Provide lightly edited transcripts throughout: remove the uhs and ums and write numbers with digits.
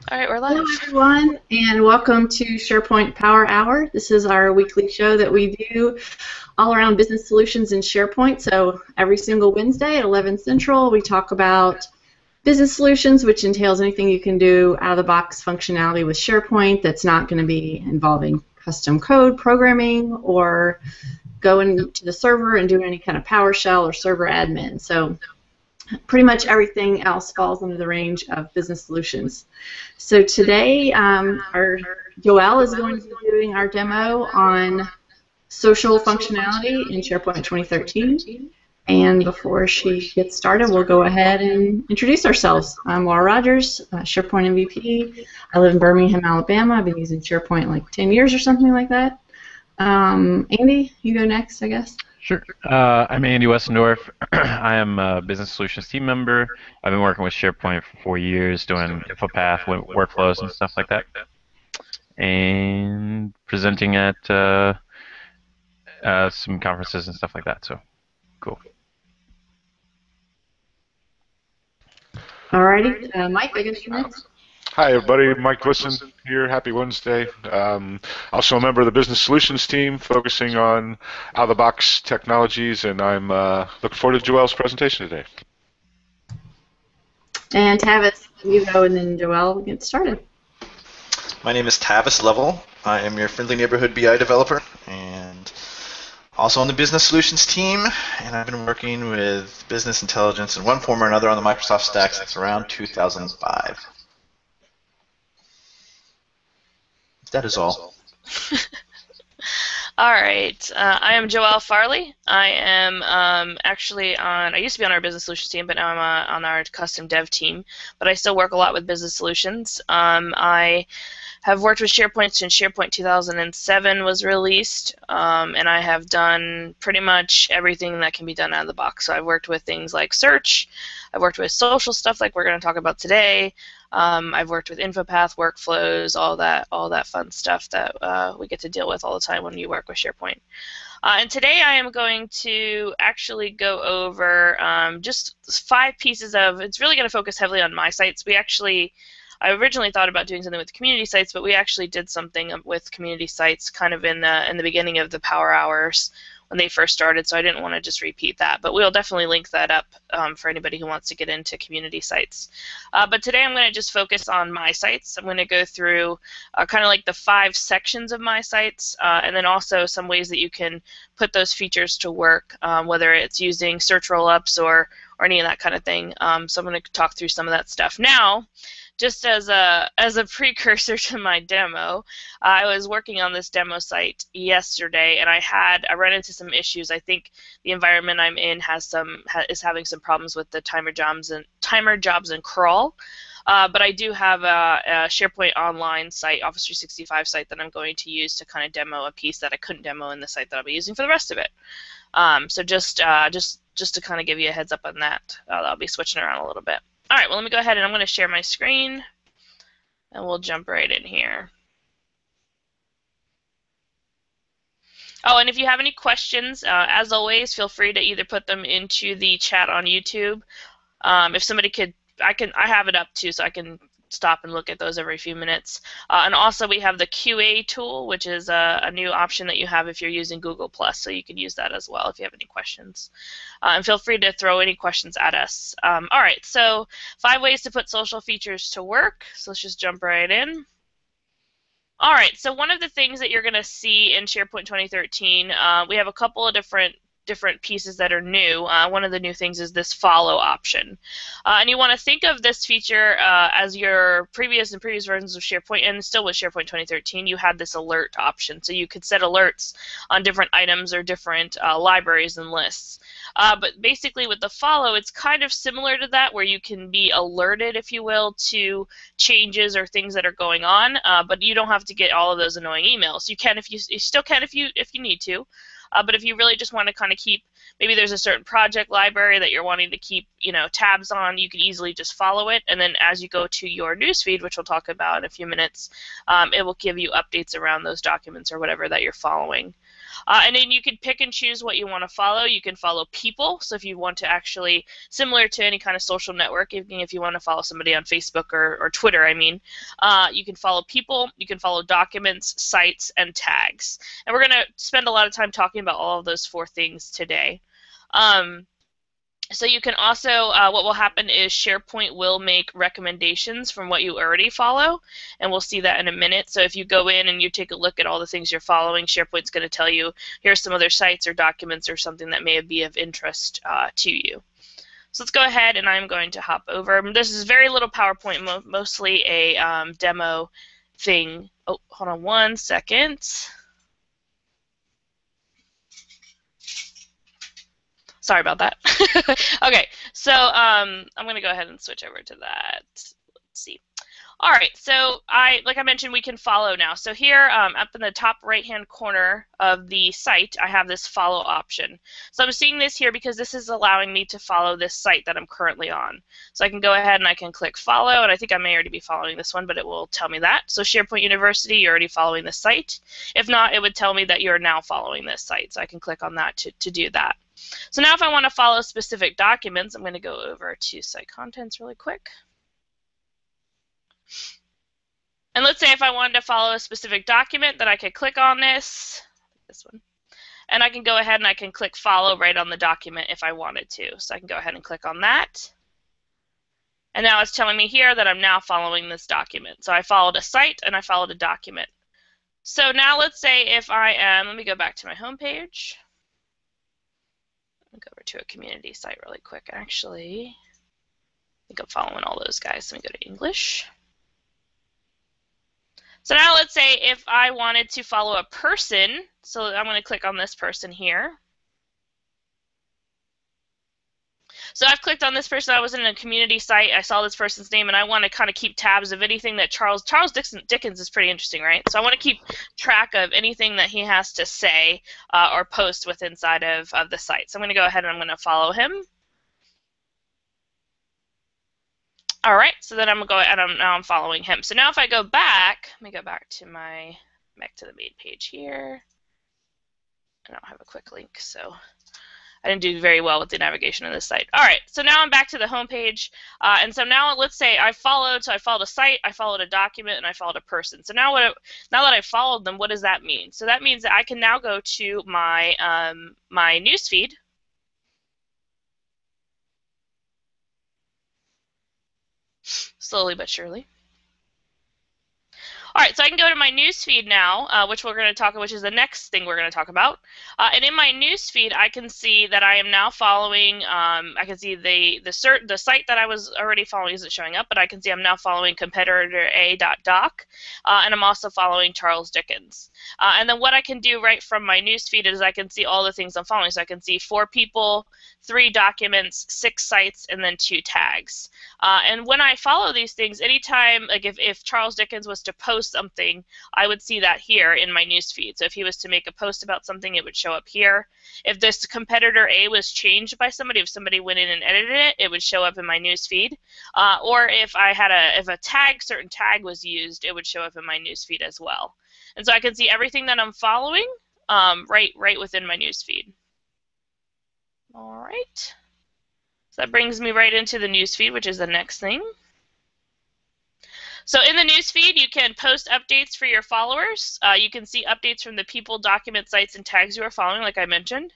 All right, we're Hello, live. everyone, and welcome to SharePoint Power Hour. This is our weekly show that we do all around business solutions in SharePoint. So every single Wednesday at 11 Central, we talk about business solutions, which entails anything you can do out-of-the-box functionality with SharePoint that's not going to be involving custom code programming or going to the server and doing any kind of PowerShell or server admin. So pretty much everything else falls under the range of business solutions. So today, our Joelle is going to be doing our demo on social functionality in SharePoint 2013. And before she gets started, we'll go ahead and introduce ourselves. I'm Laura Rogers, SharePoint MVP. I live in Birmingham, Alabama. I've been using SharePoint like 10 years or something like that. Andy, you go next, I guess. Sure. I'm Andy Westendorf. I am a business solutions team member. I've been working with SharePoint for 4 years, doing InfoPath workflows and stuff like that, and presenting at some conferences and stuff like that. So, cool. Alrighty, Mike, I guess you're next. Hi, everybody. Mike Wilson here. Happy Wednesday. Also a member of the Business Solutions team, focusing on out-of-the-box technologies, and I'm looking forward to Joelle's presentation today. And Tavis, you go, and then Joelle will get started. My name is Tavis Level. I am your friendly neighborhood BI developer, and also on the Business Solutions team, and I've been working with business intelligence in one form or another on the Microsoft stack since around 2005. That is all. All right. I am Joelle Farley. I am actually I used to be on our business solutions team, but now I'm on our custom dev team. But I still work a lot with business solutions. I have worked with SharePoint since SharePoint 2007 was released, and I have done pretty much everything that can be done out of the box. So I've worked with things like search. I've worked with social stuff like we're going to talk about today. I've worked with InfoPath workflows, all that fun stuff that we get to deal with all the time when you work with SharePoint. And today I am going to actually go over just 5 pieces of. It's really going to focus heavily on my sites. I originally thought about doing something with community sites, but we actually did something with community sites kind of in the beginning of the Power Hours when they first started, so I didn't want to just repeat that. But we'll definitely link that up for anybody who wants to get into community sites. But today I'm going to just focus on my sites. I'm going to go through kind of like the 5 sections of my sites, and then also some ways that you can put those features to work, whether it's using search rollups or any of that kind of thing. So I'm going to talk through some of that stuff. Now, just as a precursor to my demo, I was working on this demo site yesterday, and I ran into some issues. I think the environment I'm in is having some problems with the timer jobs and crawl. But I do have a SharePoint Online site, Office 365 site that I'm going to use to kind of demo a piece that I couldn't demo in the site that I'll be using for the rest of it. So just to kind of give you a heads up on that, I'll be switching around a little bit. All right, well, let me go ahead and I'm going to share my screen, and we'll jump right in here. Oh, and if you have any questions, as always, feel free to either put them into the chat on YouTube. If somebody could, I have it up too, so I can stop and look at those every few minutes. And also we have the QA tool, which is a new option that you have if you're using Google+, so you can use that as well if you have any questions. And feel free to throw any questions at us. All right, so 5 ways to put social features to work. So let's just jump right in. All right, so one of the things that you're going to see in SharePoint 2013, we have a couple of different pieces that are new. One of the new things is this follow option. And you want to think of this feature as your previous versions of SharePoint, and still with SharePoint 2013, you had this alert option. So you could set alerts on different items or different libraries and lists. But basically with the follow, it's kind of similar to that, where you can be alerted, if you will, to changes or things that are going on, but you don't have to get all of those annoying emails. You can you still can if you need to. But if you really just want to kind of keep, maybe there's a certain project library that you're wanting to keep, tabs on, you can easily just follow it. And then as you go to your Newsfeed, which we'll talk about in a few minutes, it will give you updates around those documents or whatever that you're following. And then you can pick and choose what you want to follow. You can follow people. So if you want to actually, similar to any kind of social network, even if you want to follow somebody on Facebook or Twitter, I mean, you can follow people, you can follow documents, sites, and tags. And we're going to spend a lot of time talking about all of those 4 things today. So you can also, what will happen is SharePoint will make recommendations from what you already follow, and we'll see that in a minute. So if you go in and you take a look at all the things you're following, SharePoint's going to tell you, here's some other sites or documents or something that may be of interest to you. So let's go ahead and I'm going to hop over. This is very little PowerPoint, mostly a demo thing. Oh, hold on one second. Sorry about that. Okay, so I'm going to go ahead and switch over to that. Let's see. All right, so like I mentioned, we can follow now. So here, up in the top right-hand corner of the site, I have this follow option. So I'm seeing this here because this is allowing me to follow this site that I'm currently on. So I can go ahead and I can click follow, and I think I may already be following this one, but it will tell me that. So SharePoint University, you're already following this site. If not, it would tell me that you're now following this site. So I can click on that to do that. So now if I want to follow specific documents, I'm going to go over to Site Contents really quick. And let's say if I wanted to follow a specific document, that I could click on this one, and I can go ahead and I can click follow right on the document if I wanted to. So I can go ahead and click on that. And now it's telling me here that I'm now following this document. So I followed a site and I followed a document. So now let's say if I am, let me go back to my home page. I'll go over to a community site really quick. Actually, I think I'm following all those guys. Let me go to English. So now let's say if I wanted to follow a person, so I'm going to click on this person here. So I've clicked on this person. I was in a community site. I saw this person's name, and I want to kind of keep tabs of anything that Charles Dickens is pretty interesting, right? So I want to keep track of anything that he has to say or post with inside of the site. So I'm going to go ahead and I'm going to follow him. All right, so then I'm going to go and now I'm following him. So now if I go back, let me go back to the main page here. I don't have a quick link, so I didn't do very well with the navigation of this site. All right, so now I'm back to the home page, and so now let's say I followed a site, I followed a document, and I followed a person. So now now that I followed them, what does that mean? So that means that I can now go to my my newsfeed. Slowly but surely. All right, so I can go to my newsfeed now, which is the next thing we're going to talk about. And in my newsfeed, I can see that I am now following. I can see the site that I was already following isn't showing up, but I can see I'm now following competitora.doc, and I'm also following Charles Dickens. And then what I can do right from my newsfeed is I can see all the things I'm following. So I can see 4 people, 3 documents, 6 sites, and then 2 tags. And when I follow these things, anytime, like if Charles Dickens was to post something, I would see that here in my newsfeed. So if he was to make a post about something, it would show up here. If this competitor A was changed by somebody, if somebody went in and edited it, it would show up in my newsfeed. Or if a certain tag was used, it would show up in my newsfeed as well. And so I can see everything that I'm following right within my newsfeed. All right. So that brings me right into the newsfeed, which is the next thing. So in the newsfeed, you can post updates for your followers. You can see updates from the people, document, sites, and tags you are following, like I mentioned.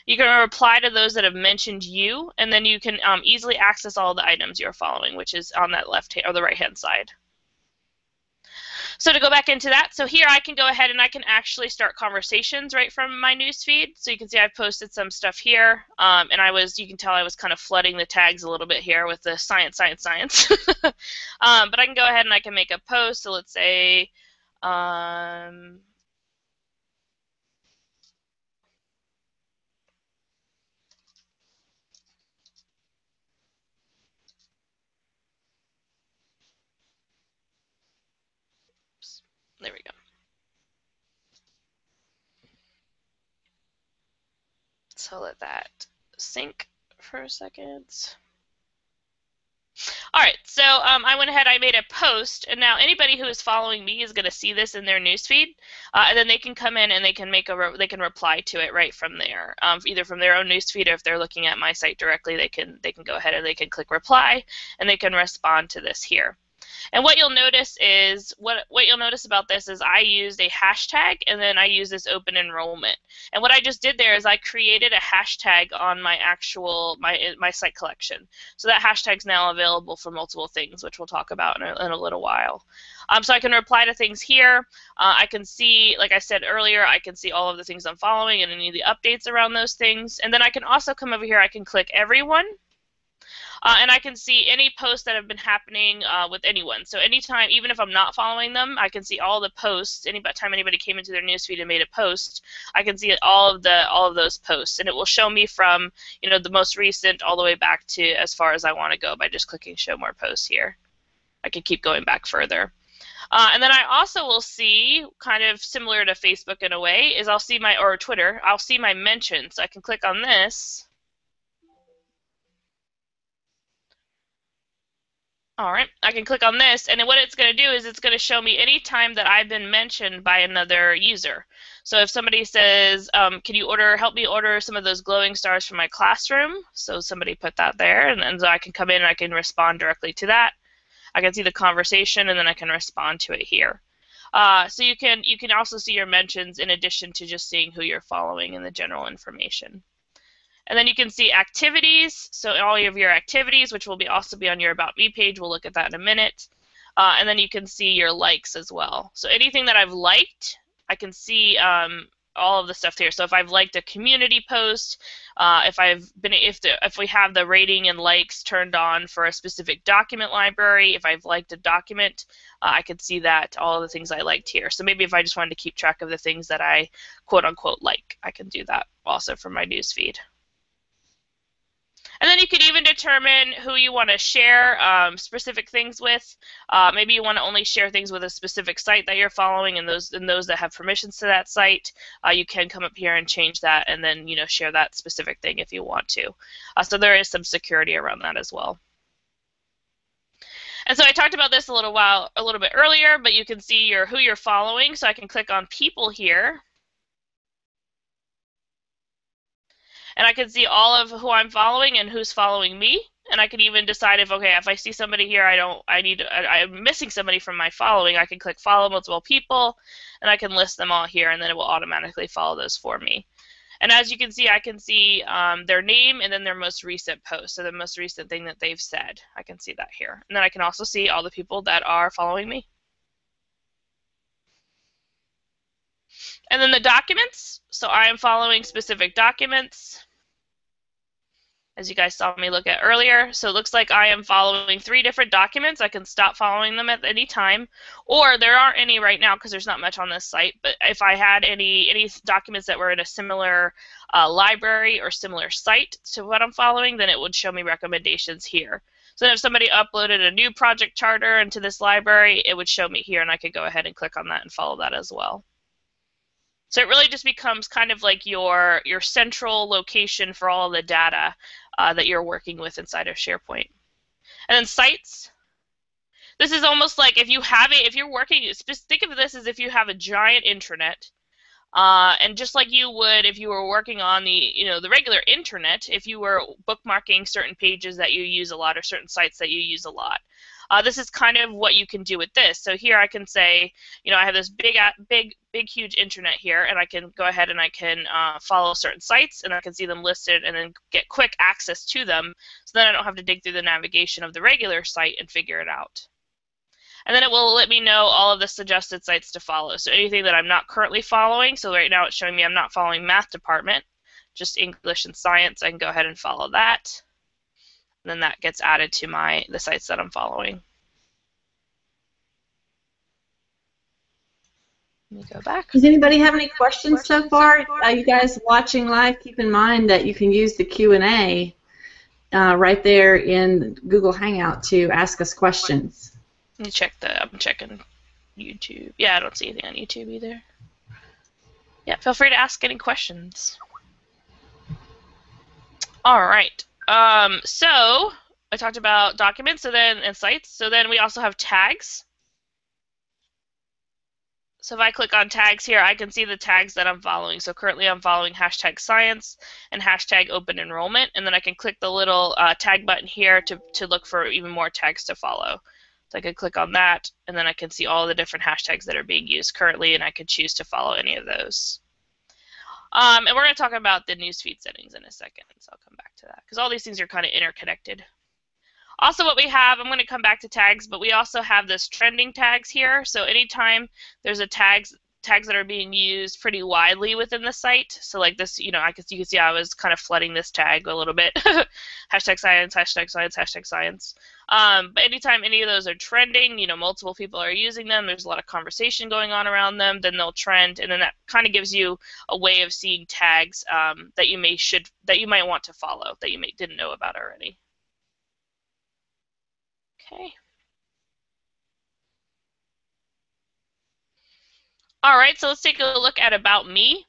You can reply to those that have mentioned you, and then you can easily access all the items you're following, which is on that the right-hand side. So to go back into that, so here I can go ahead and I can actually start conversations right from my newsfeed. So you can see I've posted some stuff here, and you can tell I was kind of flooding the tags a little bit here with the science. But I can go ahead and I can make a post. So let's say, there we go. So let that sync for a second. All right, so I went ahead, I made a post, and now anybody who is following me is going to see this in their newsfeed, and then they can come in and they can they can reply to it right from there, either from their own newsfeed, or if they're looking at my site directly, they can go ahead and they can click reply, and they can respond to this here. And what you'll notice is, what you'll notice about this is I used a hashtag, and then I used this open enrollment. And what I just did there is I created a hashtag on my actual, my site collection. So that hashtag's now available for multiple things, which we'll talk about in a little while. So I can reply to things here. I can see, like I said earlier, I can see all of the things I'm following and any of the updates around those things. And then I can also come over here, I can click everyone. And I can see any posts that have been happening with anyone. So anytime, even if I'm not following them, I can see all the posts. Anytime anybody came into their newsfeed and made a post, I can see all of those posts, and it will show me from the most recent all the way back to as far as I want to go by just clicking Show More Posts here. I can keep going back further. And then I also will see, kind of similar to Facebook in a way, is I'll see or Twitter, I'll see my mentions. So I can click on this. All right, I can click on this, and then what it's going to do is it's going to show me any time that I've been mentioned by another user. So if somebody says, can you help me order some of those glowing stars for my classroom? So somebody put that there, and so I can come in and I can respond directly to that. I can see the conversation, and then I can respond to it here. So you can also see your mentions in addition to just seeing who you're following and the general information. And then you can see activities, so all of your activities, which will also be on your About Me page. We'll look at that in a minute. And then you can see your likes as well. So anything that I've liked, I can see all of the stuff here. So if I've liked a community post, if we have the rating and likes turned on for a specific document library, if I've liked a document, I can see that, all of the things I liked here. So maybe if I just wanted to keep track of the things that I quote-unquote like, I can do that also from my newsfeed. And then you can even determine who you want to share specific things with. Maybe you want to only share things with a specific site that you're following, and those that have permissions to that site, you can come up here and change that, and then share that specific thing if you want to. So there is some security around that as well. And so I talked about this a little bit earlier, but you can see who you're following. So I can click on People here. And I can see all of who I'm following and who's following me. And I can even decide if I see somebody here, I'm missing somebody from my following, I can click Follow Multiple People, and I can list them all here, and then it will automatically follow those for me. And as you can see, I can see their name and then their most recent post, so the most recent thing that they've said. I can see that here. And then I can also see all the people that are following me. And then the documents, so I am following specific documents, as you guys saw me look at earlier. So it looks like I am following 3 different documents. I can stop following them at any time, or there aren't any right now because there's not much on this site, but if I had any documents that were in a similar library or similar site to what I'm following, then it would show me recommendations here. So if somebody uploaded a new project charter into this library, it would show me here, and I could go ahead and click on that and follow that as well. So it really just becomes kind of like your central location for all of the data that you're working with inside of SharePoint. And then sites. This is almost like if you're working, think of this as if you have a giant intranet. And just like you would if you were working on the regular internet, if you were bookmarking certain pages that you use a lot or certain sites that you use a lot. This is kind of what you can do with this. So here I can say, I have this big, huge internet here, and I can go ahead and I can follow certain sites, and I can see them listed and then get quick access to them, so then I don't have to dig through the navigation of the regular site and figure it out. And then it will let me know all of the suggested sites to follow. So anything that I'm not currently following, so right now it's showing me I'm not following Math Department, just English and Science, I can go ahead and follow that. And then that gets added to the sites that I'm following. Let me go back. Does anybody have any questions so far? You guys watching live, keep in mind that you can use the Q&A right there in Google Hangout to ask us questions. Let me check I'm checking YouTube. Yeah, I don't see anything on YouTube either. Yeah, feel free to ask any questions. All right. So I talked about documents, and sites. So then we also have tags. So if I click on tags here, I can see the tags that I'm following. So currently I'm following hashtag science and hashtag open enrollment, and then I can click the little tag button here to look for even more tags to follow. So I can click on that, and then I can see all the different hashtags that are being used currently, and I could choose to follow any of those. And we're going to talk about the newsfeed settings in a second, so I'll come back to that, because all these things are kind of interconnected. Also, what we have, I'm going to come back to tags, but we also have this trending tags here. So anytime there's a tags that are being used pretty widely within the site. So like this, you know, you can see I was kind of flooding this tag a little bit. Hashtag science, hashtag science, hashtag science. But anytime any of those are trending, you know, multiple people are using them, there's a lot of conversation going on around them, then they'll trend, and then that kind of gives you a way of seeing tags that you might want to follow, that you didn't know about already. Okay. All right, so let's take a look at About Me.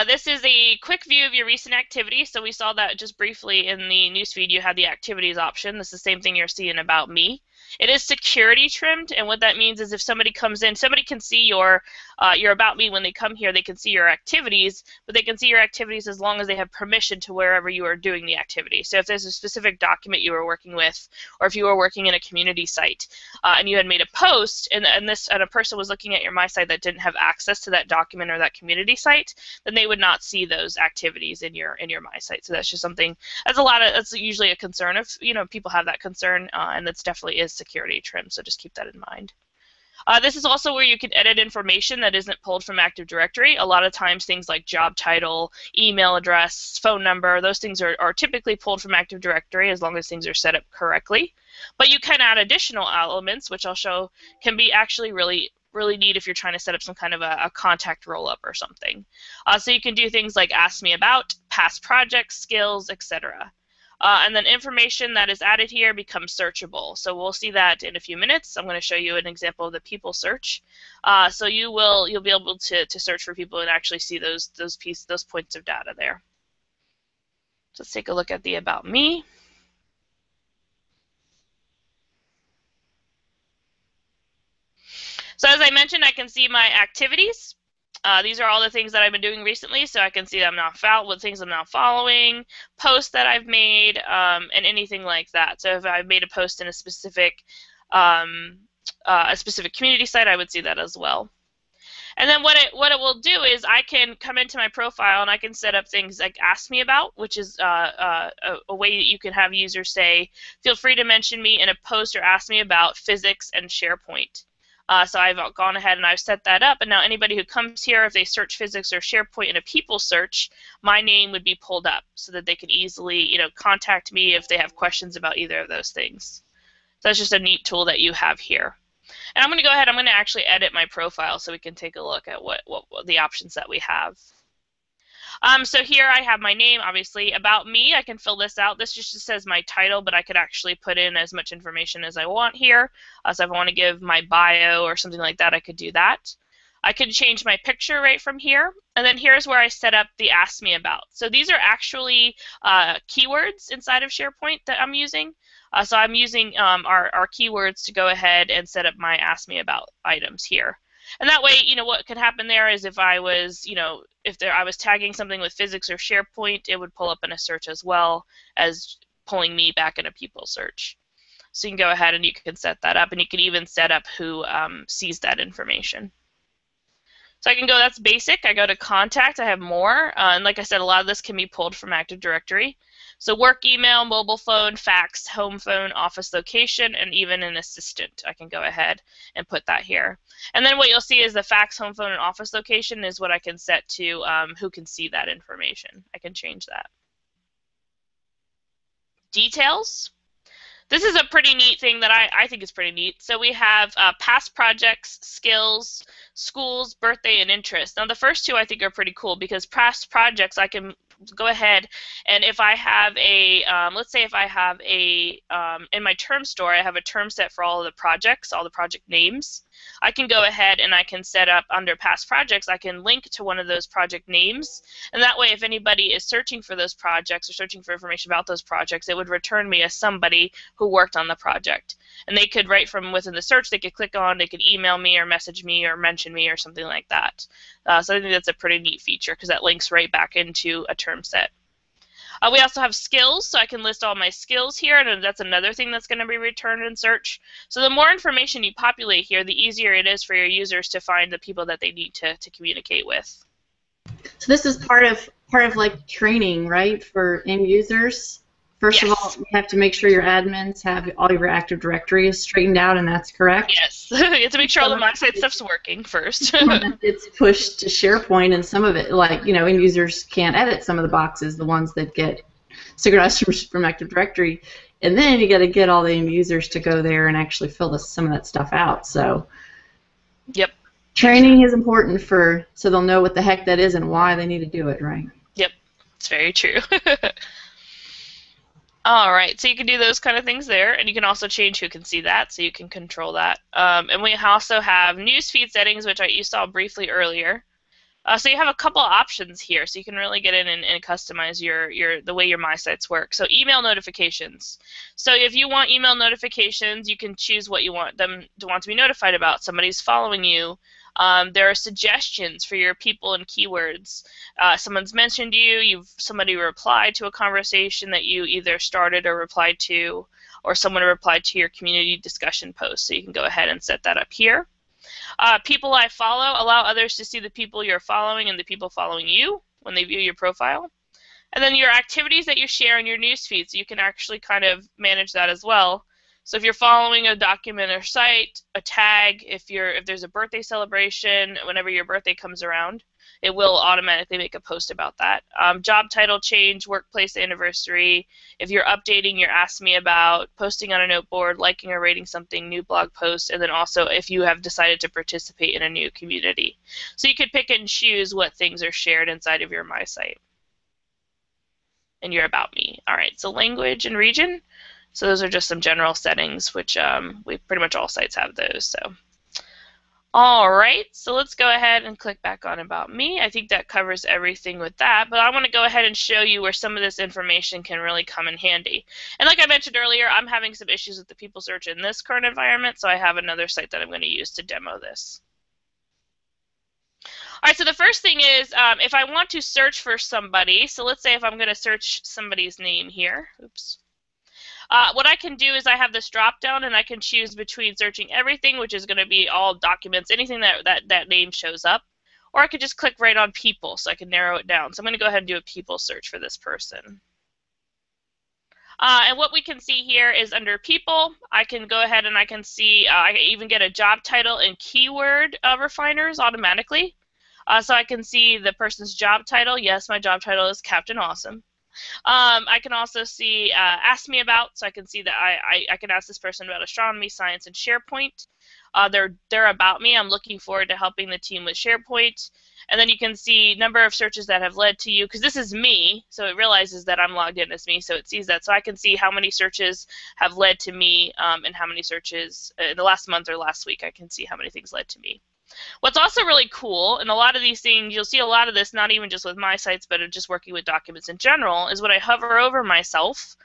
This is a quick view of your recent activity. So we saw that just briefly in the newsfeed. You had the activities option. This is the same thing you're seeing About Me. It is security trimmed, and what that means is if somebody comes in, somebody can see your About Me when they come here. They can see your activities, but they can see your activities as long as they have permission to wherever you are doing the activity. So if there's a specific document you were working with, or if you were working in a community site, and you had made a post, and a person was looking at your My Site that didn't have access to that document or that community site, then they would not see those activities in your My Site. So that's just something that's usually a concern of, you know, people have that concern, and that's definitely is security trim. So just keep that in mind. This is also where you can edit information that isn't pulled from Active Directory. A lot of times things like job title, email address, phone number, those things are typically pulled from Active Directory as long as things are set up correctly. But you can add additional elements, which I'll show can be actually really neat if you're trying to set up some kind of a contact roll-up or something. So you can do things like ask me about, past projects, skills, etc. And then information that is added here becomes searchable. So we'll see that in a few minutes. I'm going to show you an example of the people search. So you'll be able to search for people and actually see those points of data there. So let's take a look at the About Me. So as I mentioned, I can see my activities. These are all the things that I've been doing recently, so I can see that I'm now what things I'm now following, posts that I've made, and anything like that. So if I've made a post in a specific community site, I would see that as well. And then what it will do is I can come into my profile and I can set up things like Ask Me About, which is a way that you can have users say, feel free to mention me in a post or ask me about physics and SharePoint. So I've gone ahead and I've set that up, and now anybody who comes here, if they search physics or SharePoint in a people search, my name would be pulled up so that they can easily, you know, contact me if they have questions about either of those things. So that's just a neat tool that you have here. And I'm going to go ahead, I'm going to actually edit my profile so we can take a look at what the options that we have. So here I have my name, obviously. About me, I can fill this out. This just says my title, but I could actually put in as much information as I want here. So if I want to give my bio or something like that, I could do that. I could change my picture right from here. And then here's where I set up the Ask Me About. So these are actually keywords inside of SharePoint that I'm using. So I'm using our keywords to go ahead and set up my Ask Me About items here. And that way, you know, what could happen there is if I was, you know, I was tagging something with physics or SharePoint, it would pull up in a search as well as pulling me back in a people search. So you can go ahead and you can set that up, and you can even set up who sees that information. So I can go, that's basic. I go to contact, I have more. And like I said, a lot of this can be pulled from Active Directory. So work email, mobile phone, fax, home phone, office location, and even an assistant. I can go ahead and put that here. And then what you'll see is the fax, home phone, and office location is what I can set to who can see that information. I can change that. Details. This is a pretty neat thing that I think is pretty neat. So we have past projects, skills, schools, birthday, and interest. Now the first two I think are pretty cool because past projects I can go ahead and if I have a, let's say if I have a, in my term store, I have a term set for all of the projects, all the project names. I can go ahead and I can set up under past projects, I can link to one of those project names, and that way if anybody is searching for those projects or searching for information about those projects, it would return me as somebody who worked on the project. And they could, right from within the search, they could click on, they could email me or message me or mention me or something like that. So I think that's a pretty neat feature because that links right back into a term set. We also have skills, so I can list all my skills here, and that's another thing that's going to be returned in search. So the more information you populate here, the easier it is for your users to find the people that they need to communicate with. So this is part of like training, right, for end users? First of all, you have to make sure your admins have all your Active Directory is straightened out, and that's correct? Yes. You have to make sure all the MySite stuff's working first. It's pushed to SharePoint, and some of it, like, you know, end users can't edit some of the boxes, the ones that get synchronized from Active Directory, and then you got to get all the end users to go there and actually fill some of that stuff out. So, yep. Training is important so they'll know what the heck that is and why they need to do it, right? Yep. It's very true. All right, so you can do those kind of things there, and you can also change who can see that, so you can control that. And we also have Newsfeed settings, which you saw briefly earlier. So you have a couple options here, so you can really get in and customize the way your MySites work. So email notifications. So if you want email notifications, you can choose what you want them to be notified about. Somebody's following you. There are suggestions for your people and keywords. Someone's mentioned you, somebody replied to a conversation that you either started or replied to, or someone replied to your community discussion post. So you can go ahead and set that up here. People I follow, allow others to see the people you're following and the people following you when they view your profile. And then your activities that you share in your newsfeed, so you can actually kind of manage that as well. So if you're following a document or site, a tag, if there's a birthday celebration, whenever your birthday comes around, it will automatically make a post about that. Job title change, workplace anniversary, if you're updating your Ask Me About, posting on a noteboard, liking or rating something, new blog post, and then also if you have decided to participate in a new community. So you could pick and choose what things are shared inside of your MySite and your About Me. All right, so language and region. So those are just some general settings, which pretty much all sites have those. So, all right, so let's go ahead and click back on About Me. I think that covers everything with that, but I want to go ahead and show you where some of this information can really come in handy. And like I mentioned earlier, I'm having some issues with the people search in this current environment, so I have another site that I'm going to use to demo this. All right, so the first thing is if I want to search for somebody, so let's say if I'm going to search somebody's name here, oops. What I can do is I have this drop down and I can choose between searching everything, which is going to be all documents, anything that name shows up, or I could just click right on people so I can narrow it down. So I'm going to go ahead and do a people search for this person. And what we can see here is under people, I can go ahead and I can see, I can even get a job title and keyword refiners automatically. So I can see the person's job title. Yes, my job title is Captain Awesome. I can also see Ask Me About, so I can see that I can ask this person about astronomy, science, and SharePoint. They're about me. I'm looking forward to helping the team with SharePoint. And then you can see number of searches that have led to you, because this is me, so it realizes that I'm logged in as me, so it sees that. So I can see how many searches have led to me and how many searches in the last month or last week. I can see how many things led to me. What's also really cool, and a lot of these things, you'll see a lot of this not even just with my sites, but just working with documents in general, is when I hover over myself,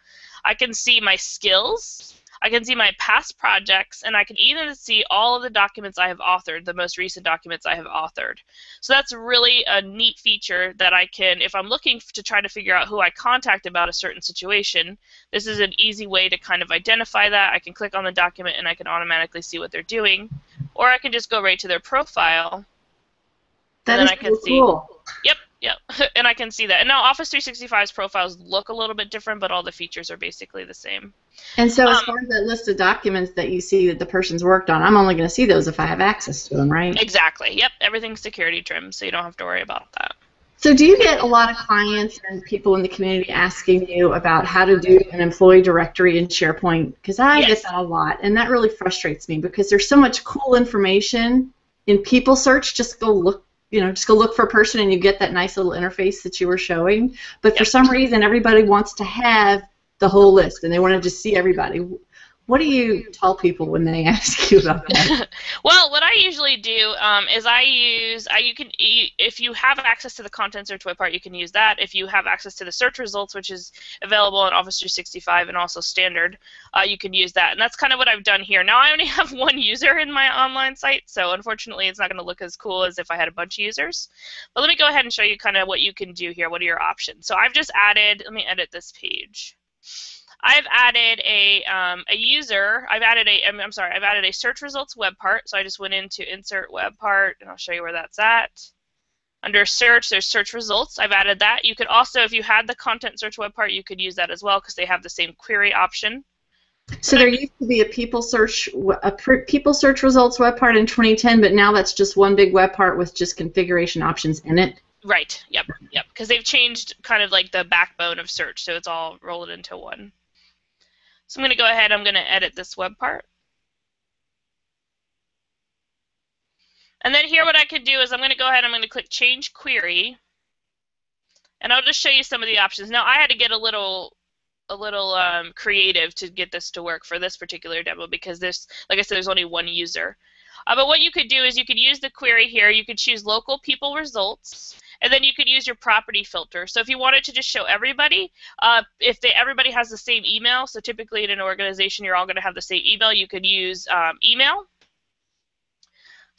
I can see my skills, I can see my past projects, and I can even see all of the documents I have authored, the most recent documents I have authored. So that's really a neat feature that I can, if I'm looking to try to figure out who I contact about a certain situation, this is an easy way to kind of identify that. I can click on the document and I can automatically see what they're doing. Or I can just go right to their profile. That and is then I can so see, cool. Yep, and I can see that. And now Office 365's profiles look a little bit different, but all the features are basically the same. And so as far as that list of documents that you see that the person's worked on, I'm only going to see those if I have access to them, right? Exactly. Yep, everything's security trimmed, so you don't have to worry about that. So do you get a lot of clients and people in the community asking you about how to do an employee directory in SharePoint? Because I get that a lot, and that really frustrates me because there's so much cool information in people search. Just go look just go look for a person and you get that nice little interface that you were showing. But for Yep. some reason, everybody wants to have the whole list and they want to just see everybody. What do you tell people when they ask you about that? Well, what I usually do is if you have access to the content search web part, you can use that. If you have access to the search results, which is available in Office 365 and also standard, you can use that. And that's kind of what I've done here. Now, I only have one user in my online site, so unfortunately it's not going to look as cool as if I had a bunch of users. But let me go ahead and show you kind of what you can do here. What are your options? So I've just added, let me edit this page. I've added a user. I've added a search results web part. So I just went into insert web part, and I'll show you where that's at. Under search, there's search results. I've added that. You could also, if you had the content search web part, you could use that as well because they have the same query option. So there used to be a people search results web part in 2010, but now that's just one big web part with just configuration options in it. Right. Yep. Because they've changed kind of like the backbone of search, so it's all rolled into one. So I'm going to go ahead, I'm going to edit this web part. And then here what I could do is I'm going to go ahead, I'm going to click Change Query. And I'll just show you some of the options. Now I had to get a little creative to get this to work for this particular demo because like I said, there's only one user. But what you could do is you could use the query here. You could choose local people results, and then you could use your property filter. So if you wanted to just show everybody, everybody has the same email, so typically in an organization you're all going to have the same email, you could use email.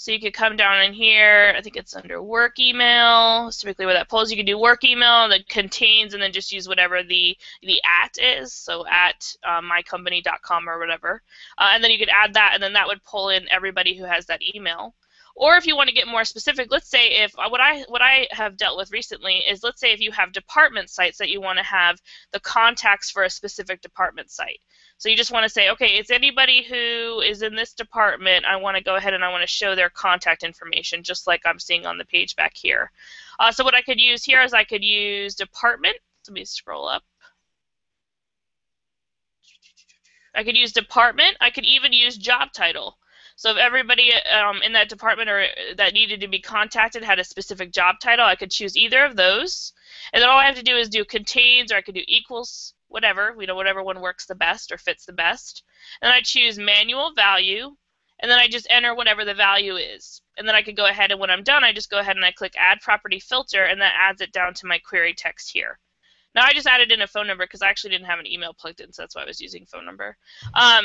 So you could come down in here, I think it's under work email, it's typically where that pulls. You can do work email that contains and then just use whatever the at is, so at mycompany.com or whatever. And then you could add that, and then that would pull in everybody who has that email. Or if you want to get more specific, let's say if what I have dealt with recently is, let's say if you have department sites that you want to have the contacts for a specific department site. So you just want to say, okay, it's anybody who is in this department, I want to go ahead and I want to show their contact information, just like I'm seeing on the page back here. So what I could use here is I could use department. Let me scroll up. I could use department. I could even use job title. So if everybody in that department or that needed to be contacted had a specific job title, I could choose either of those. And then all I have to do is do contains, or I could do equals, whatever, whatever one works the best or fits the best. And I choose manual value, and then I just enter whatever the value is. And then I could go ahead, and when I'm done, I just go ahead and I click Add Property Filter, and that adds it down to my query text here. Now I just added in a phone number because I actually didn't have an email plugged in, so that's why I was using phone number,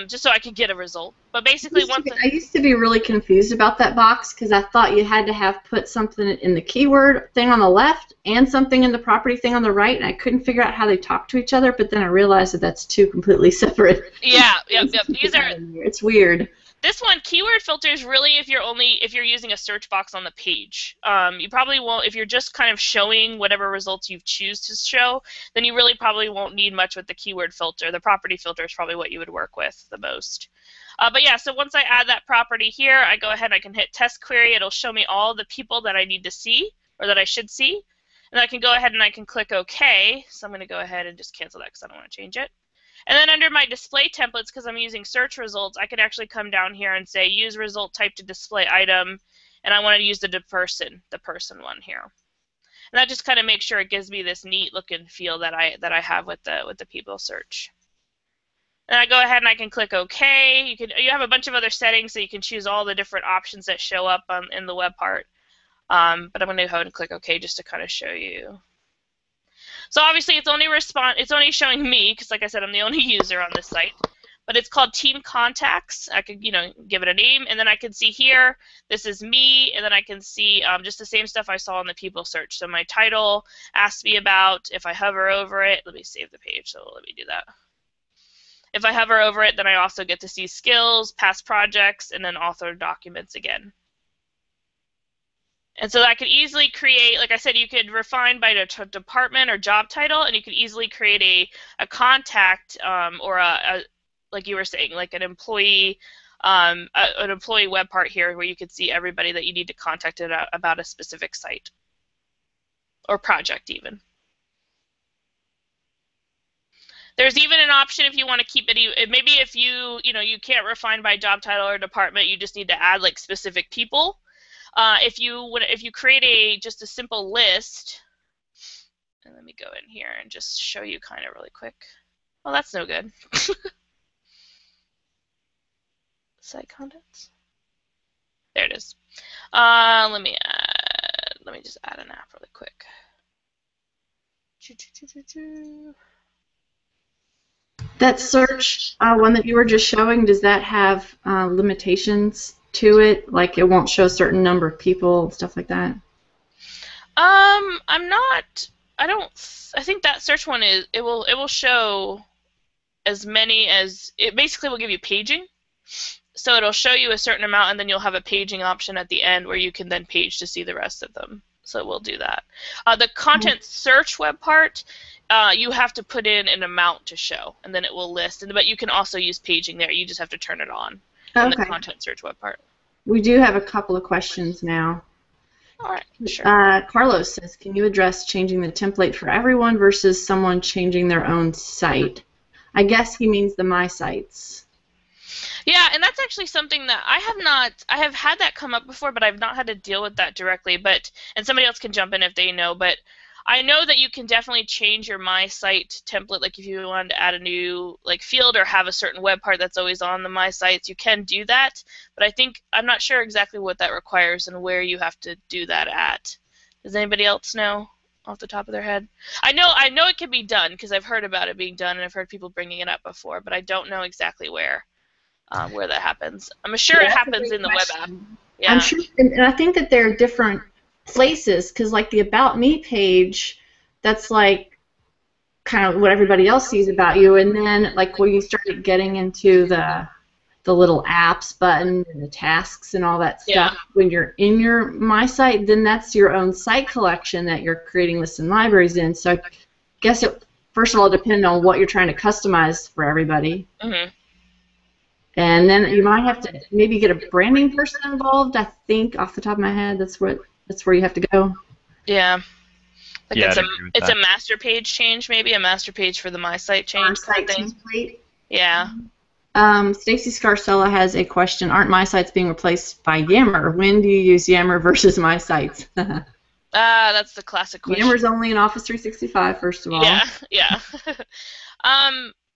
just so I could get a result. But basically, I used to be really confused about that box because I thought you had to have put something in the keyword thing on the left and something in the property thing on the right, and I couldn't figure out how they talk to each other. But then I realized that that's two completely separate. Yeah, yep. These are. It's weird. This one, keyword filters, really if you're using a search box on the page. You probably won't, if you're just kind of showing whatever results you choose to show, then you really probably won't need much with the keyword filter. The property filter is probably what you would work with the most. But yeah, so once I add that property here, I go ahead and I can hit test query. It'll show me all the people that I need to see, or that I should see. And I can go ahead and I can click OK. So I'm going to go ahead and just cancel that because I don't want to change it. And then under my display templates, because I'm using search results, I can actually come down here and say use result type to display item, and I want to use the person one here. And that just kind of makes sure it gives me this neat look and feel that I have with the people search. And I go ahead and I can click OK. You have a bunch of other settings, so you can choose all the different options that show up in the web part. But I'm going to go ahead and click OK just to kind of show you. So obviously it's only showing me, because like I said, I'm the only user on this site. But it's called Team Contacts. I could, give it a name, and then I can see here, this is me, and then I can see just the same stuff I saw in the people search. So my title asks me about, if I hover over it, let me save the page, so let me do that. If I hover over it, then I also get to see skills, past projects, and then author documents again. And so I could easily create, like I said, you could refine by department or job title, and you could easily create a contact or like you were saying, like an employee web part here where you could see everybody that you need to contact about a specific site or project even. There's even an option if you want to keep it, maybe if you can't refine by job title or department, you just need to add like specific people. if you create just a simple list, and let me go in here and just show you kind of really quick. Well, that's no good. Site contents. There it is. Let me just add an app really quick. That search one that you were just showing, does that have limitations to it? Like it won't show a certain number of people, stuff like that? I'm not. I think that search one it will show as many as it basically will give you paging. So it'll show you a certain amount, and then you'll have a paging option at the end where you can then page to see the rest of them. So it will do that. The content search web part, you have to put in an amount to show, and then it will list. But you can also use paging there. You just have to turn it on in the content search web part. We do have a couple of questions now. All right, sure. Carlos says, can you address changing the template for everyone versus someone changing their own site? I guess he means the My Sites. Yeah, and that's actually something that I have had that come up before, but I've not had to deal with that directly. And somebody else can jump in if they know, but I know that you can definitely change your My Site template. Like if you wanted to add a new field or have a certain web part that's always on the My Sites, you can do that. But I'm not sure exactly what that requires and where you have to do that at. Does anybody else know off the top of their head? I know it can be done because I've heard about it being done and I've heard people bringing it up before, but I don't know exactly where that happens. I'm sure it happens in the web app. Yeah. I'm sure, and I think that there are different places because, like the About Me page, that's like kind of what everybody else sees about you, and then like when you started getting into the little apps button and the tasks and all that stuff, when you're in your My Site, then that's your own site collection that you're creating lists and libraries in. So I guess it first of all depends on what you're trying to customize for everybody. Mm-hmm. And then you might have to maybe get a branding person involved. I think off the top of my head, that's where you have to go. Yeah. Yeah, it's a master page change, maybe a master page for the My Site change. Site template. Yeah. Stacy Scarcella has a question. Aren't My Sites being replaced by Yammer? When do you use Yammer versus My Sites? That's the classic question. Yammer's only in Office 365, first of all. Yeah.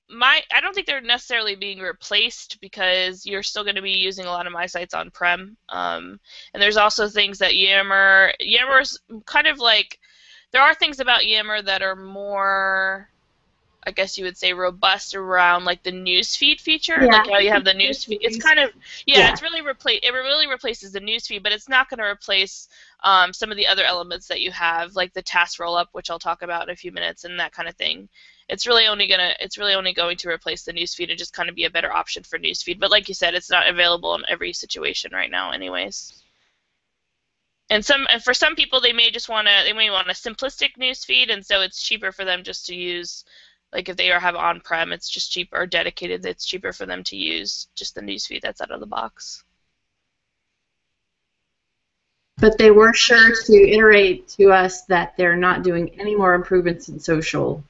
I don't think they're necessarily being replaced because you're still going to be using a lot of My Sites on-prem. And there's also things that Yammer's kind of like, there are things about Yammer that are more, I guess you would say, robust around like the Newsfeed feature, like how you have the Newsfeed. It's kind of, it really replaces the Newsfeed, but it's not going to replace some of the other elements that you have, like the task rollup, which I'll talk about in a few minutes, and that kind of thing. It's really only going to replace the Newsfeed and just kind of be a better option for Newsfeed. But like you said, it's not available in every situation right now, anyways. And for some people, they may want a simplistic Newsfeed, and so it's cheaper for them just to use. Like if they have on-prem, it's just cheaper, or dedicated, it's cheaper for them to use just the Newsfeed that's out of the box. But they were sure to iterate to us that they're not doing any more improvements in social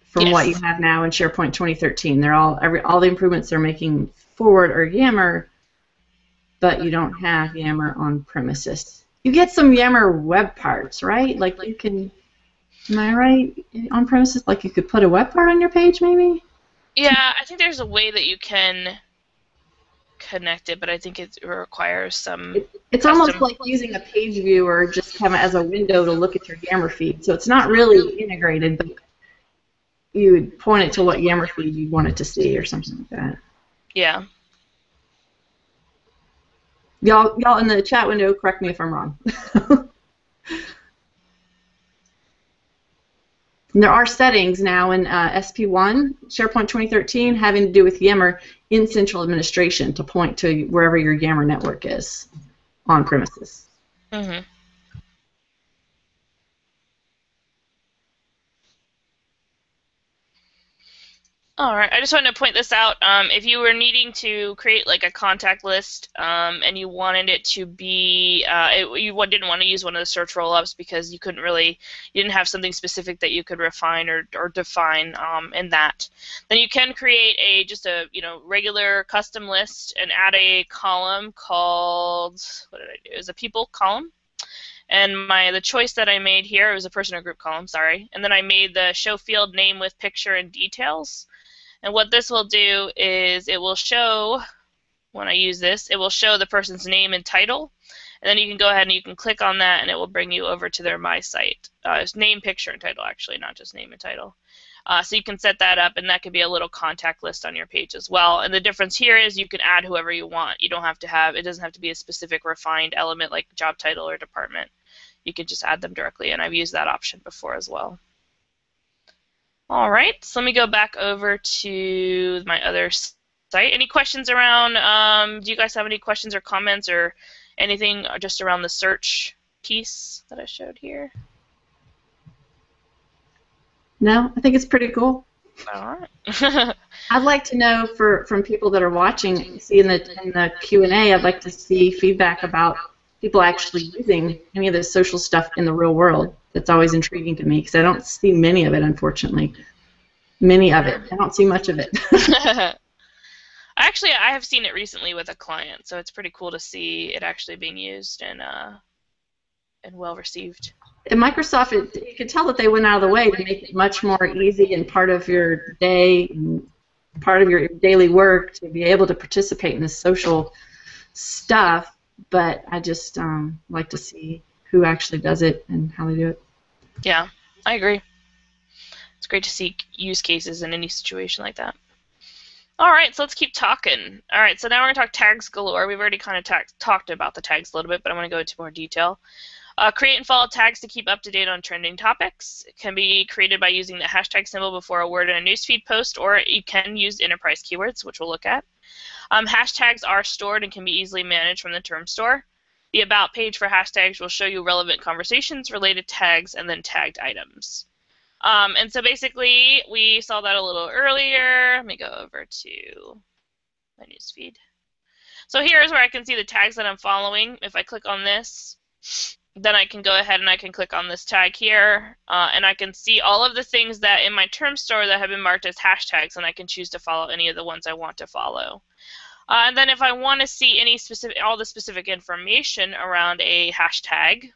from what you have now in SharePoint 2013. They're all the improvements they're making forward are Yammer, but you don't have Yammer on premises. You get some Yammer web parts, right? Like you can. Am I right? On premises, like you could put a web part on your page, maybe? Yeah, I think there's a way that you can connect it, but I think it requires some. It's almost like using a page viewer just kind of as a window to look at your Yammer feed. So it's not really integrated, but you would point it to what Yammer feed you want it to see or something like that. Yeah. Y'all in the chat window, correct me if I'm wrong. And there are settings now in SP1, SharePoint 2013, having to do with Yammer in central administration to point to wherever your Yammer network is on premises. Mm-hmm. All right, I just wanted to point this out. If you were needing to create like a contact list and you wanted it to be, you didn't want to use one of the search rollups because you didn't have something specific that you could refine or define in that, then you can create just a regular custom list and add a column called, what did I do? It was a people column. And the choice that I made here, it was a person or group column, sorry. And then I made the show field name with picture and details. And what this will do is it will show, when I use this, it will show the person's name and title. And then you can go ahead and you can click on that and it will bring you over to their My Site. It's name, picture, and title, actually, not just name and title. So you can set that up, and that could be a little contact list on your page as well. And the difference here is you can add whoever you want. You don't have to have, it doesn't have to be a specific refined element like job title or department. You can just add them directly, and I've used that option before as well. All right, so let me go back over to my other site. Any questions around, do you guys have any questions or comments or anything just around the search piece that I showed here? No, I think it's pretty cool. All right. I'd like to know from people that are watching, see in the Q&A, I'd like to see feedback about people actually using any of this social stuff in the real world. That's always intriguing to me because I don't see many of it, unfortunately. Many of it. I don't see much of it. Actually, I have seen it recently with a client, so it's pretty cool to see it actually being used and well received. In Microsoft, you could tell that they went out of the way to make it much more easy and part of your day, and part of your daily work to be able to participate in this social stuff. But I just like to see who actually does it and how they do it. Yeah, I agree. It's great to see use cases in any situation like that. All right, so let's keep talking. All right, so now we're going to talk tags galore. We've already kind of talked about the tags a little bit, but I want to go into more detail. Create and follow tags to keep up to date on trending topics. It can be created by using the hashtag symbol before a word in a newsfeed post, or you can use enterprise keywords, which we'll look at. Hashtags are stored and can be easily managed from the term store. The About page for hashtags will show you relevant conversations, related tags, and then tagged items. And so basically, we saw that a little earlier. Let me go over to my newsfeed. So here's where I can see the tags that I'm following. If I click on this, then I can go ahead and I can click on this tag here, and I can see all of the things that in my term store that have been marked as hashtags, and I can choose to follow any of the ones I want to follow. And then if I want to see all the specific information around a hashtag,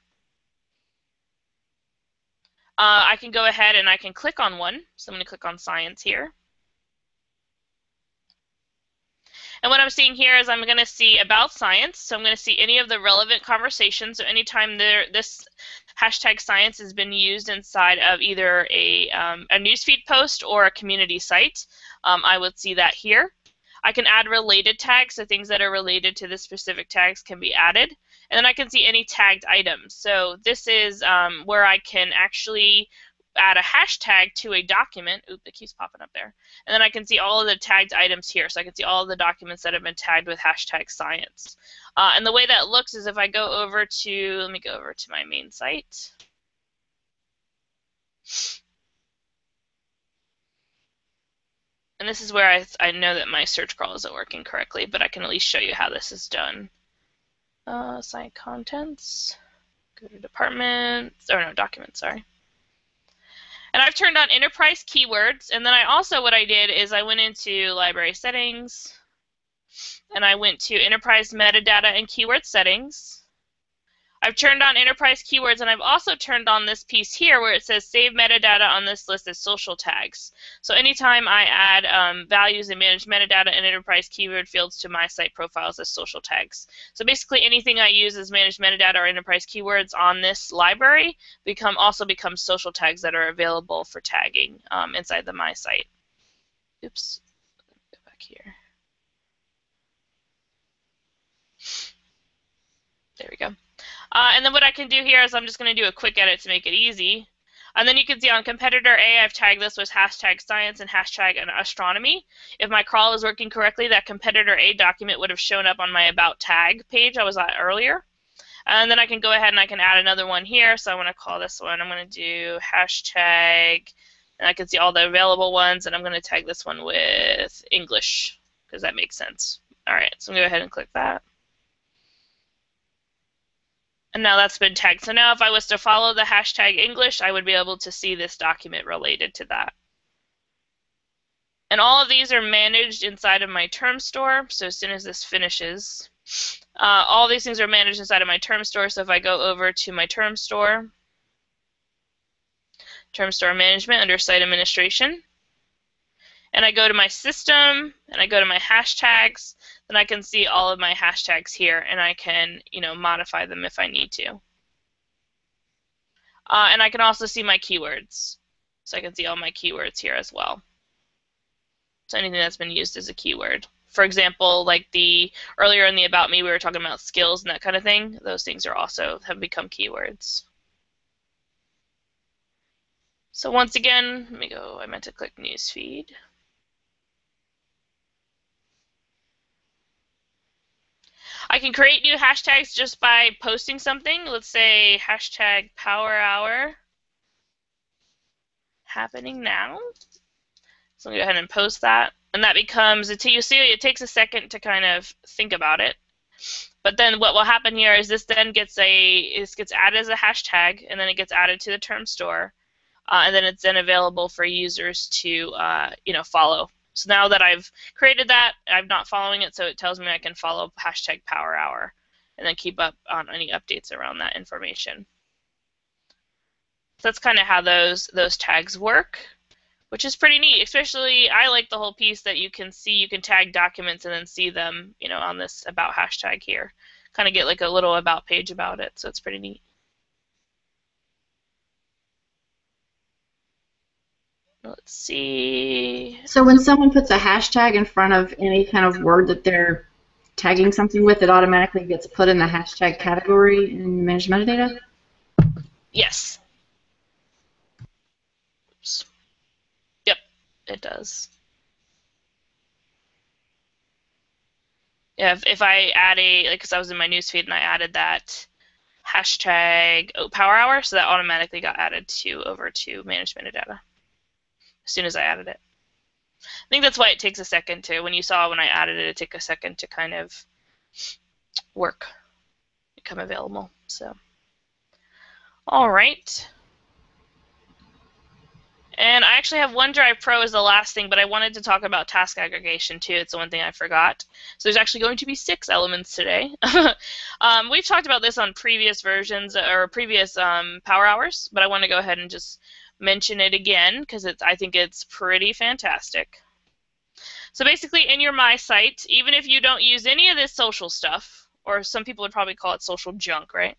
I can go ahead and I can click on one. So I'm going to click on science here. And what I'm seeing here is I'm going to see about science. So I'm going to see any of the relevant conversations. So anytime this hashtag science has been used inside of either a newsfeed post or a community site, I would see that here. I can add related tags, so things that are related to the specific tags can be added. And then I can see any tagged items. So this is where I can actually add a hashtag to a document. Oop, it keeps popping up there. And then I can see all of the tagged items here. So I can see all of the documents that have been tagged with hashtag science. And the way that looks is if I go over to, let me go over to my main site. And this is where I know that my search crawl isn't working correctly, but I can at least show you how this is done. Site contents, go to departments, or no, documents, sorry. And I've turned on enterprise keywords, and then what I did is I went into library settings, and I went to enterprise metadata and keyword settings. I've turned on enterprise keywords, and I've also turned on this piece here where it says save metadata on this list as social tags. So anytime I add values and manage metadata and enterprise keyword fields to my site profiles as social tags. So basically anything I use as managed metadata or enterprise keywords on this library also becomes social tags that are available for tagging inside the My Site. Oops, go back here. There we go. And then what I can do here is I'm just going to do a quick edit to make it easy. And then you can see on competitor A, I've tagged this with hashtag science and hashtag astronomy. If my crawl is working correctly, that competitor A document would have shown up on my about tag page I was at earlier. And then I can go ahead and I can add another one here. So I want to call this one, I'm going to do hashtag and I can see all the available ones, and I'm going to tag this one with English because that makes sense. All right, so I'm going to go ahead and click that. And now that's been tagged. So now if I was to follow the hashtag English, I would be able to see this document related to that. And all of these are managed inside of my term store. So as soon as this finishes, all these things are managed inside of my term store. So if I go over to my term store management under site administration, and I go to my system, and I go to my hashtags, then I can see all of my hashtags here, and I can, modify them if I need to. And I can also see my keywords. So I can see all my keywords here as well. So anything that's been used as a keyword. For example, like earlier in the About Me, we were talking about skills and that kind of thing. Those things are also have become keywords. So once again, let me go, I meant to click Newsfeed. I can create new hashtags just by posting something. Let's say hashtag Power Hour happening now. So I'm going to go ahead and post that. And that becomes, you see, it takes a second to kind of think about it. But then what will happen here is this then gets added as a hashtag, and then it gets added to the term store. And then it's then available for users to, follow. So now that I've created that, I'm not following it, so it tells me I can follow hashtag Power Hour and then keep up on any updates around that information. So that's kind of how those tags work, which is pretty neat. Especially, I like the whole piece that you can tag documents and then see them, on this About hashtag here. Kind of get like a little About page about it, so it's pretty neat. Let's see. So when someone puts a hashtag in front of any kind of word that they're tagging something with, it automatically gets put in the hashtag category in Manage Metadata? Yes. Oops. Yep, it does. Yeah, if I add because I was in my newsfeed and I added that hashtag Power Hour, so that automatically got added over to Manage Metadata as soon as I added it. I think that's why it takes a second to, when I added it, it took a second to kind of work, become available. So, all right. And I actually have OneDrive Pro as the last thing, but I wanted to talk about task aggregation too. It's the one thing I forgot. So there's actually going to be 6 elements today. We've talked about this on previous versions or previous Power Hours, but I want to go ahead and just mention it again because I think it's pretty fantastic. So basically, in your My Site, even if you don't use any of this social stuff, or some people would probably call it social junk, right?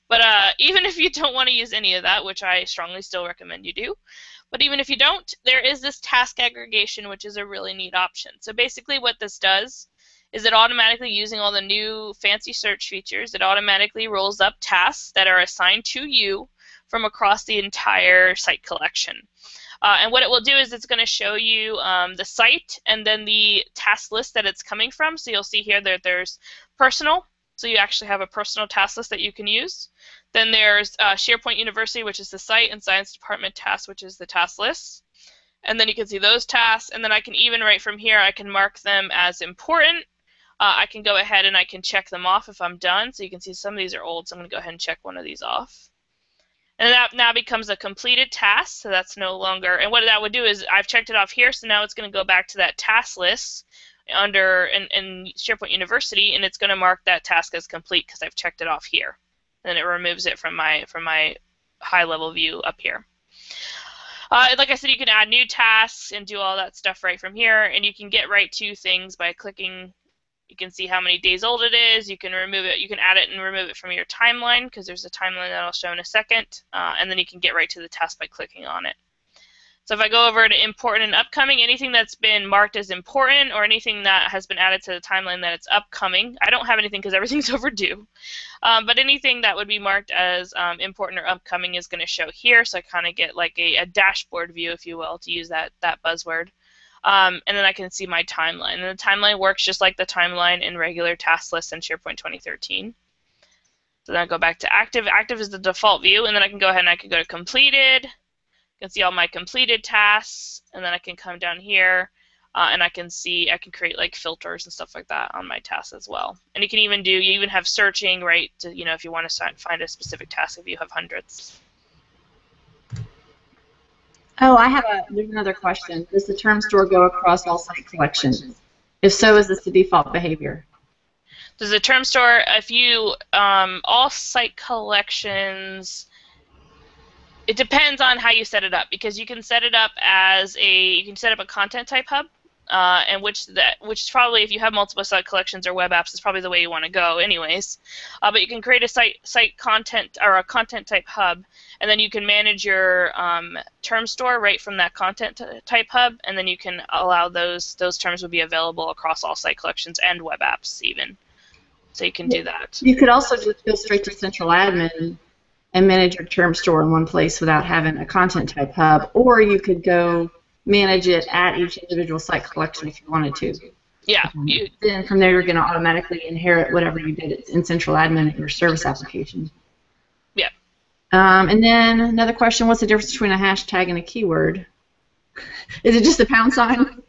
But even if you don't want to use any of that, which I strongly still recommend you do, but even if you don't, there is this task aggregation, which is a really neat option. So basically what this does is it automatically, using all the new fancy search features, it automatically rolls up tasks that are assigned to you from across the entire site collection. And what it will do is it's going to show you the site and then the task list that it's coming from. So you'll see here that there's personal. So you actually have a personal task list that you can use. Then there's SharePoint University, which is the site, and Science Department tasks, which is the task list. And then you can see those tasks. And then I can even, right from here, I can mark them as important. I can go ahead and I can check them off if I'm done. So you can see some of these are old, so I'm going to go ahead and check one of these off. And that now becomes a completed task, so that's no longer, and what that would do is I've checked it off here, so now it's going to go back to that task list under in SharePoint University, and it's going to mark that task as complete because I've checked it off here. And it removes it from my high-level view up here. Like I said, you can add new tasks and do all that stuff right from here, and you can get right to things by clicking. You can see how many days old it is. You can remove it. You can add it and remove it from your timeline because there's a timeline that I'll show in a second. And then you can get right to the task by clicking on it. So if I go over to important and upcoming, anything that's been marked as important or anything that has been added to the timeline that it's upcoming, I don't have anything because everything's overdue. But anything that would be marked as important or upcoming is going to show here. So I kind of get like a dashboard view, if you will, to use that buzzword. And then I can see my timeline. And the timeline works just like the timeline in regular task lists in SharePoint 2013. So then I go back to active. Active is the default view, and then I can go ahead and I can go to completed, I can see all my completed tasks, and then I can come down here and I can create like filters and stuff like that on my tasks as well. And you even have searching, right? To, if you want to find a specific task, if you have hundreds. Oh, there's another question. Does the term store go across all site collections? If so, is this the default behavior? Does the term store, if you, all site collections, it depends on how you set it up, because you can set it up as you can set up a content type hub, and which probably, if you have multiple site collections or web apps, is probably the way you want to go anyways. But you can create a site content or a content type hub, and then you can manage your term store right from that content type hub, and then you can allow those terms will be available across all site collections and web apps even. So you can do that. You could also just go straight to central admin and manage your term store in one place without having a content type hub, or you could go manage it at each individual site collection if you wanted to. Yeah. Then from there you're going to automatically inherit whatever you did in central admin in your service application. Yeah. And then another question, what's the difference between a hashtag and a keyword? Is it just the pound sign?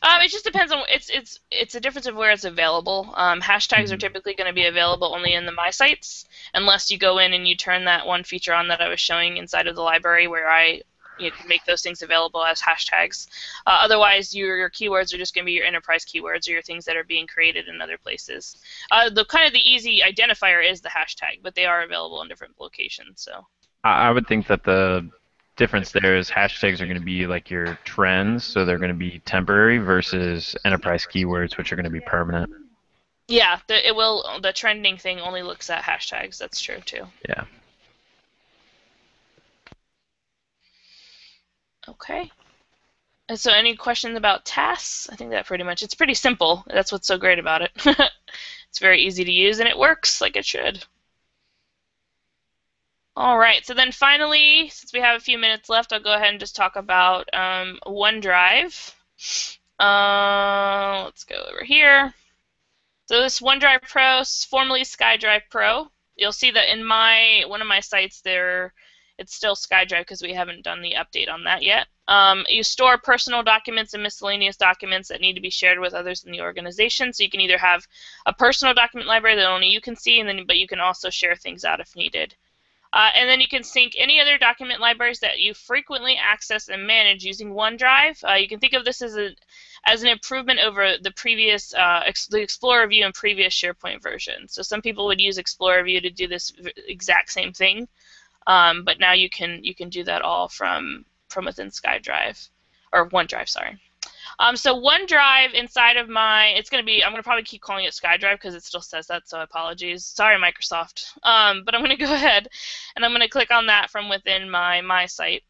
It just depends on it's a difference of where it's available. Hashtags are typically going to be available only in the My Sites, unless you go in and you turn that one feature on that I was showing inside of the library, where I can make those things available as hashtags. Otherwise, your keywords are just going to be your enterprise keywords or your things that are being created in other places. The easy identifier is the hashtag, but they are available in different locations. So I would think that the difference there is hashtags are going to be like your trends, so they're going to be temporary, versus enterprise keywords, which are going to be permanent. Yeah, the trending thing only looks at hashtags. That's true too. Yeah. Okay. And so any questions about tasks? I think that it's pretty simple. That's what's so great about it. It's very easy to use, and it works like it should. All right, so then finally, since we have a few minutes left, I'll go ahead and just talk about OneDrive. Let's go over here. So this OneDrive Pro, formerly SkyDrive Pro. You'll see that in one of my sites there, it's still SkyDrive because we haven't done the update on that yet. You store personal documents and miscellaneous documents that need to be shared with others in the organization. So you can either have a personal document library that only you can see, but you can also share things out if needed. And then you can sync any other document libraries that you frequently access and manage using OneDrive. You can think of this as an improvement over the previous the Explorer View and previous SharePoint version. So some people would use Explorer View to do this exact same thing, but now you can do that all from within SkyDrive or OneDrive. Sorry. So OneDrive inside of I'm going to probably keep calling it SkyDrive because it still says that, so apologies. Sorry, Microsoft. But I'm going to go ahead and I'm going to click on that from within my site.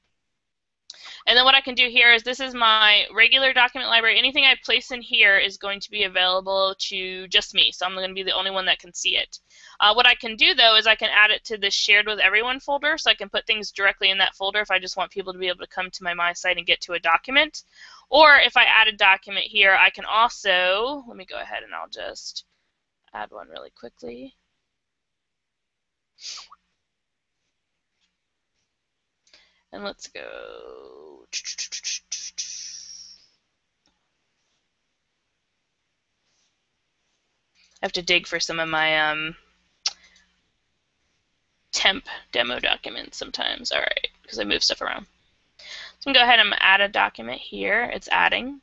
And then what I can do here is this is my regular document library. Anything I place in here is going to be available to just me, so I'm going to be the only one that can see it. What I can do, though, is I can add it to this Shared with Everyone folder, so I can put things directly in that folder if I just want people to be able to come to my site and get to a document. Or if I add a document here, I can also, let me go ahead and I'll just add one really quickly. And let's go. I have to dig for some of my temp demo documents sometimes. All right, because I move stuff around. So I'm going to go ahead and add a document here. It's adding.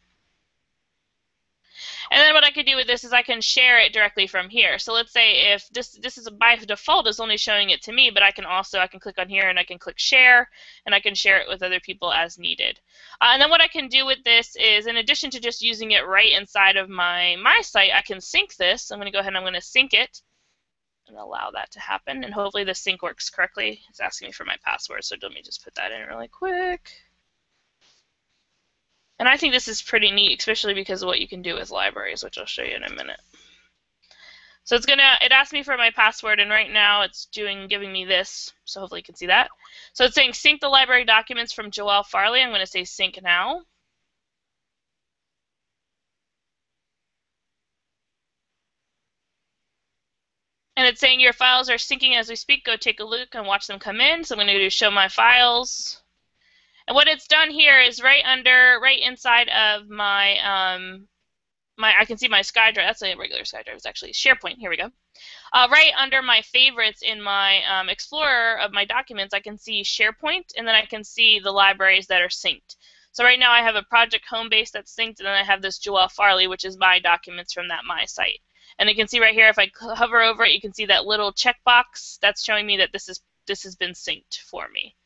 And then what I could do with this is I can share it directly from here. So let's say if this is by default is only showing it to me, but I can click on here and I can click share, and I can share it with other people as needed. And then what I can do with this is, in addition to just using it right inside of my site, I can sync this. I'm going to go ahead and I'm going to sync it and allow that to happen. And hopefully the sync works correctly. It's asking me for my password, so let me just put that in really quick. And I think this is pretty neat, especially because of what you can do with libraries, which I'll show you in a minute. So it asked me for my password, and right now it's giving me this, so hopefully you can see that. So it's saying sync the library documents from Joelle Farley. I'm going to say sync now. And it's saying your files are syncing as we speak. Go take a look and watch them come in. So I'm going to do show my files. And what it's done here is right inside of my, I can see my SkyDrive. That's a regular SkyDrive. It's actually SharePoint. Here we go. Right under my favorites in my Explorer of my documents, I can see SharePoint, and then I can see the libraries that are synced. So right now I have a project home base that's synced, and then I have this Joelle Farley, which is my documents from that My site. And you can see right here, if I hover over it, you can see that little checkbox. That's showing me that this has been synced for me.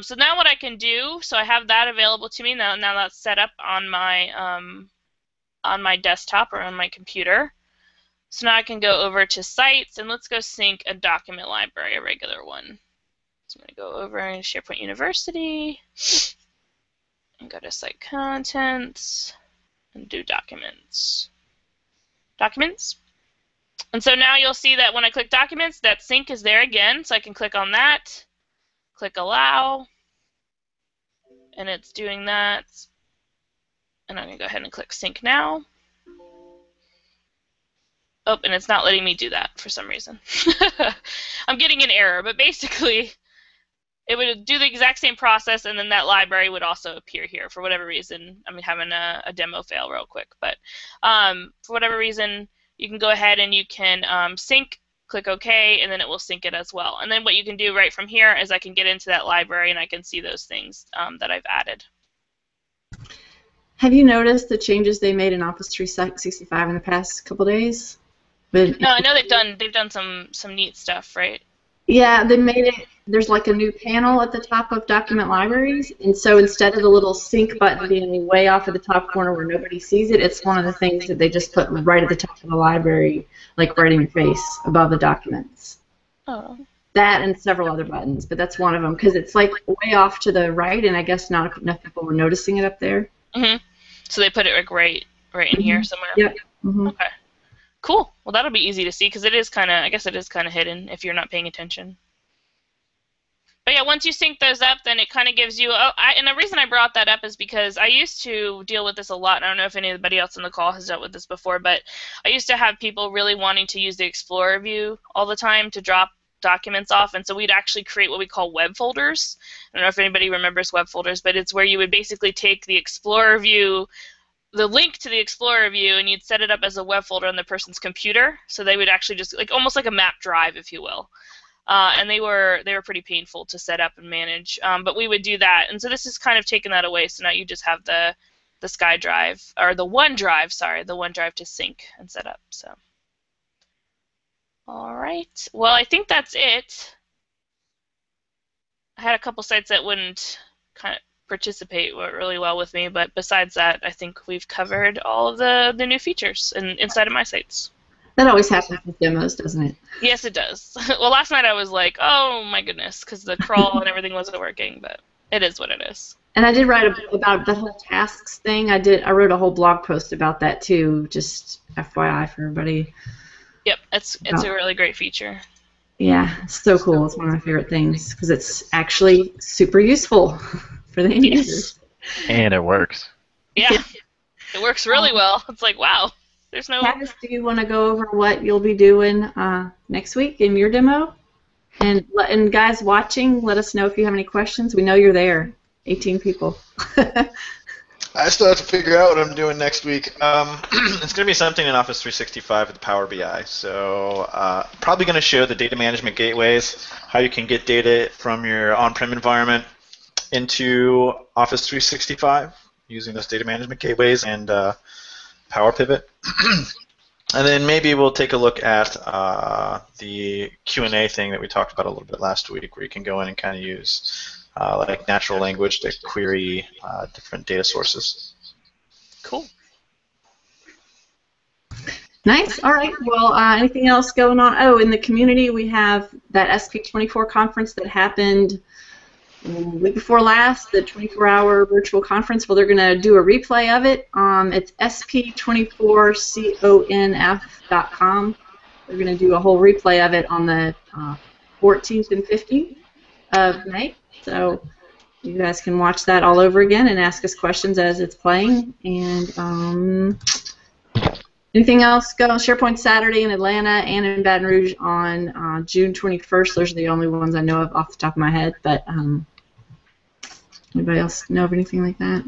So now what I can do, so I have that available to me now. Now that's set up on my desktop or on my computer. So now I can go over to Sites, and let's go sync a document library, a regular one. So I'm going to go over in SharePoint University and go to Site Contents and do Documents. Documents. And so now you'll see that when I click Documents, that sync is there again. So I can click on that, click Allow, and it's doing that. And I'm going to go ahead and click Sync Now. Oh, and it's not letting me do that for some reason. I'm getting an error, but basically it would do the exact same process, and then that library would also appear here for whatever reason. I'm having a demo fail real quick, but for whatever reason, you can go ahead and you can sync, click OK, and then it will sync it as well. And then what you can do right from here is I can get into that library and I can see those things that I've added. Have you noticed the changes they made in Office 365 in the past couple days? No, I know they've done some neat stuff, right? Yeah, they made it. There's like a new panel at the top of document libraries, and so instead of the little sync button being way off at the top corner where nobody sees it, it's one of the things that they just put right at the top of the library, like right in your face above the documents. Oh. That and several other buttons, but that's one of them because it's like way off to the right, and I guess not enough people were noticing it up there. Mm-hmm. So they put it like right in here somewhere. Yep. Mm-hmm. Okay. Cool. Well, that'll be easy to see because it is kind of, I guess it is kind of hidden if you're not paying attention. But yeah, once you sync those up, then it kind of gives you, and the reason I brought that up is because I used to deal with this a lot, and I don't know if anybody else on the call has dealt with this before, but I used to have people really wanting to use the Explorer view all the time to drop documents off, and so we'd actually create what we call web folders. I don't know if anybody remembers web folders, but it's where you would basically take the Explorer view, the link to the Explorer view, and you'd set it up as a web folder on the person's computer, so they would actually just, like almost like a map drive, if you will. And they were pretty painful to set up and manage, but we would do that, and so this has kind of taken that away. So now you just have the SkyDrive or the OneDrive, sorry, the OneDrive to sync and set up. So, all right. Well, I think that's it. I had a couple sites that wouldn't kind of participate really well with me, but besides that, I think we've covered all of the new features inside of my sites. That always happens with demos, doesn't it? Yes, it does. Well, last night I was like, oh my goodness, because the crawl and everything wasn't working, but it is what it is. And I did write about the whole tasks thing. I wrote a whole blog post about that too, just FYI for everybody. Yep, it's a really great feature. Yeah, it's so cool. It's one of my favorite things because it's actually super useful for the end users. And it works. Yeah, it works really well. It's like, wow. There's no. Travis, do you want to go over what you'll be doing next week in your demo? And guys watching, let us know if you have any questions. We know you're there. 18 people. I still have to figure out what I'm doing next week. It's going to be something in Office 365 with Power BI. So probably going to show the data management gateways, how you can get data from your on-prem environment into Office 365 using those data management gateways and Power Pivot. And then maybe we'll take a look at the Q&A thing that we talked about a little bit last week, where you can go in and kind of use like natural language to query different data sources. Cool. Nice. All right. Well, anything else going on? Oh, in the community, we have that SP24 conference that happened the week before last, the 24-hour virtual conference. Well, they're going to do a replay of it. It's sp24conf.com. They're going to do a whole replay of it on the 14th and 15th of May. So you guys can watch that all over again and ask us questions as it's playing. And anything else go on SharePoint Saturday in Atlanta and in Baton Rouge on June 21st. Those are the only ones I know of off the top of my head. But Anybody else know of anything like that?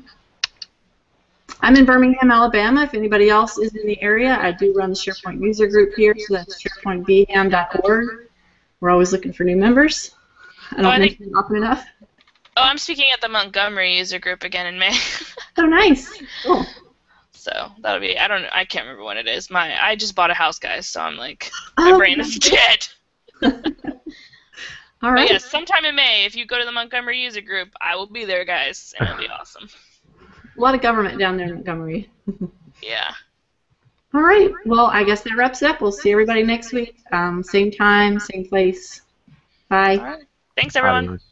I'm in Birmingham, Alabama. If anybody else is in the area, I do run the SharePoint user group here, so that's sharepointbham.org. We're always looking for new members. I don't mention it often enough. Oh, I'm speaking at the Montgomery user group again in May. Oh, nice. Cool. So that'll be, I can't remember when it is. I just bought a house, guys, so I'm like, Oh, my brain is dead. All right. But yes, sometime in May, if you go to the Montgomery user group, I will be there, guys, and it'll be awesome. A lot of government down there in Montgomery. Yeah. All right. Well, I guess that wraps it up. We'll see everybody next week. Same time, same place. Bye. All right. Thanks, everyone. Adios.